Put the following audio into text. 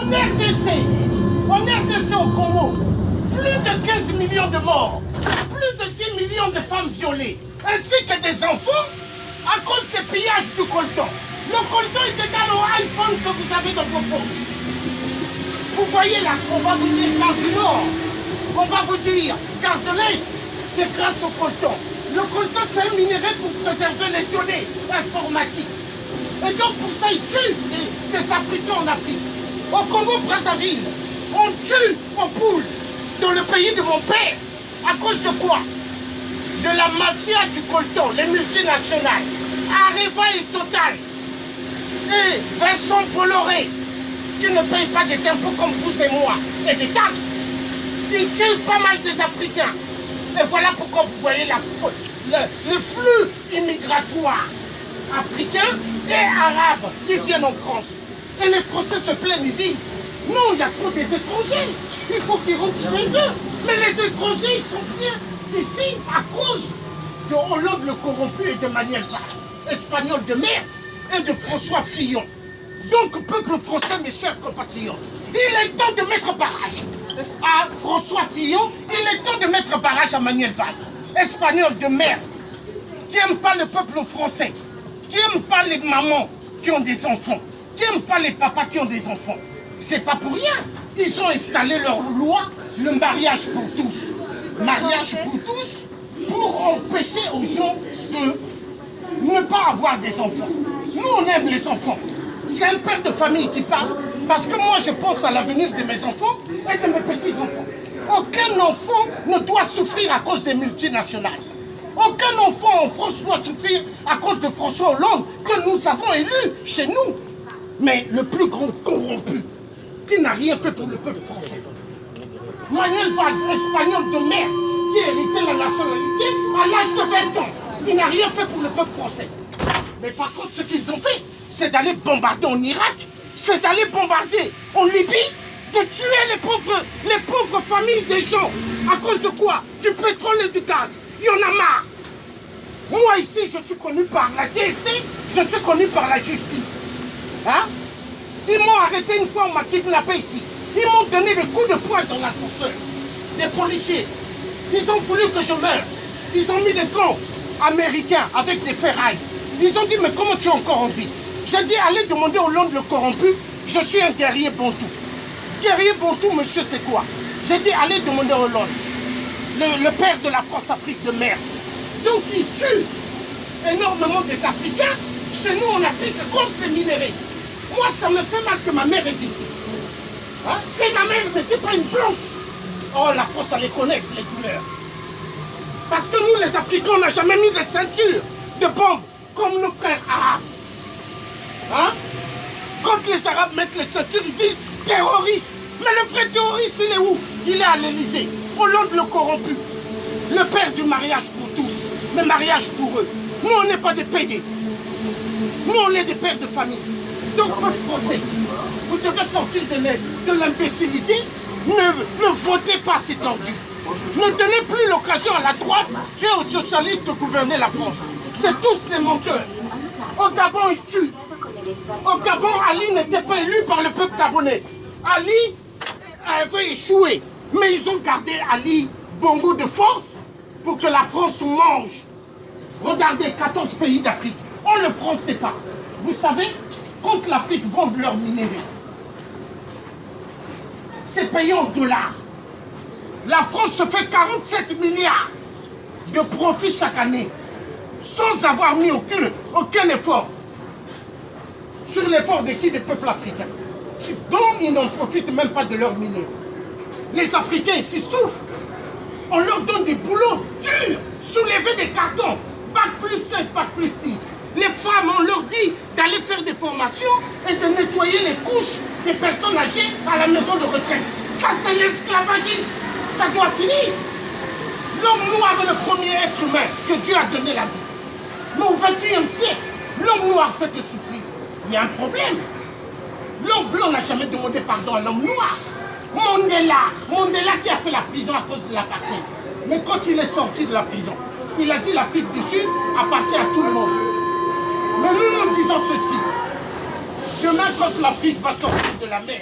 En RDC au Congo, plus de 15 millions de morts, plus de 10 millions de femmes violées, ainsi que des enfants à cause des pillages du coltan. Le coltan est égal au iPhone que vous avez dans vos poches. Vous voyez là, on va vous dire garde du Nord, on va vous dire garde de l'Est, c'est grâce au coltan. Le coltan, c'est un minerai pour préserver les données informatiques. Et donc pour ça, ils tuent les Africains en Afrique. Au Congo-Brazzaville, on tue aux poules dans le pays de mon père. À cause de quoi? De la mafia du coltan, les multinationales. Areva et Total. Et Vincent Bolloré, qui ne paye pas des impôts comme vous et moi, et des taxes. Ils tuent pas mal des Africains. Et voilà pourquoi vous voyez le flux immigratoire africain et arabe qui viennent en France. Et les Français se plaignent, ils disent non, il y a trop des étrangers, il faut qu'ils rentrent chez eux. Mais les étrangers, ils sont bien ici à cause de Hollande le corrompu et de Manuel Valls, espagnol de merde, et de François Fillon. Donc, peuple français, mes chers compatriotes, il est temps de mettre barrage à François Fillon, il est temps de mettre barrage à Manuel Valls, espagnol de merde, qui n'aime pas le peuple français, qui n'aime pas les mamans qui ont des enfants, qui n'aiment pas les papas qui ont des enfants. C'est pas pour rien. Ils ont installé leur loi, le mariage pour tous. Mariage pour tous, pour empêcher aux gens de ne pas avoir des enfants. Nous, on aime les enfants. C'est un père de famille qui parle, parce que moi, je pense à l'avenir de mes enfants et de mes petits-enfants. Aucun enfant ne doit souffrir à cause des multinationales. Aucun enfant en France doit souffrir à cause de François Hollande, que nous avons élu chez nous. Mais le plus grand corrompu, qui n'a rien fait pour le peuple français. Manuel Valls, espagnol de merde, qui a hérité la nationalité à l'âge de 20 ans. Il n'a rien fait pour le peuple français. Mais par contre, ce qu'ils ont fait, c'est d'aller bombarder en Irak, c'est d'aller bombarder en Libye, de tuer les pauvres familles des gens. À cause de quoi? Du pétrole et du gaz. Il y en a marre. Moi ici, je suis connu par la DST, je suis connu par la justice. Hein? Ils m'ont arrêté une fois, on m'a kidnappé ici. Ils m'ont donné des coups de poing dans l'ascenseur. Des policiers. Ils ont voulu que je meure. Ils ont mis des camps américains avec des ferrailles. Ils ont dit, mais comment tu es encore en vie? J'ai dit, allez demander au Hollande le corrompu, je suis un guerrier bantou. Guerrier bantou, monsieur, c'est quoi? J'ai dit, allez demander au Hollande, le père de la France-Afrique de merde. Donc, ils tuent énormément des Africains. Chez nous, en Afrique, à cause des minéraux. Moi, ça me fait mal que ma mère est d'ici. Hein? Si ma mère n'était pas une blanche, oh, la France allait connaître les douleurs. Parce que nous, les Africains, on n'a jamais mis de ceinture de bombes comme nos frères arabes. Hein? Quand les Arabes mettent les ceintures, ils disent terroristes. Mais le vrai terroriste, il est où? Il est à l'Élysée. Hollande le corrompu. Le père du mariage pour tous, mais mariage pour eux. Nous, on n'est pas des pédés. Nous, on est des pères de famille. Donc, peuple français, vous devez sortir de l'imbécilité. Ne votez pas ces tordus. Ne donnez plus l'occasion à la droite et aux socialistes de gouverner la France. C'est tous des menteurs. Au Gabon, ils tuent. Au Gabon, Ali n'était pas élu par le peuple gabonais. Ali avait échoué. Mais ils ont gardé Ali Bongo de force pour que la France mange. Regardez, 14 pays d'Afrique. On le prend, c'est pas. Vous savez, quand l'Afrique vend leurs minéraux, c'est payé en dollars. La France se fait 47 milliards de profits chaque année, sans avoir mis aucun effort sur l'effort de qui? Des peuples africains. Donc ils n'en profitent même pas de leurs minéraux. Les Africains ici souffrent. On leur donne des boulots durs, soulever des cartons, bac plus 5, bac plus 10. Les femmes, on leur dit d'aller faire des formations et de nettoyer les couches des personnes âgées à la maison de retraite. Ça, c'est l'esclavagisme. Ça doit finir. L'homme noir est le premier être humain que Dieu a donné la vie. Mais au XXIe siècle, l'homme noir fait que souffrir. Il y a un problème. L'homme blanc n'a jamais demandé pardon à l'homme noir. Mandela qui a fait la prison à cause de l'apartheid. Mais quand il est sorti de la prison, il a dit l'Afrique du Sud appartient à tout le monde. Mais nous disons ceci. Demain, quand l'Afrique va sortir de la mer,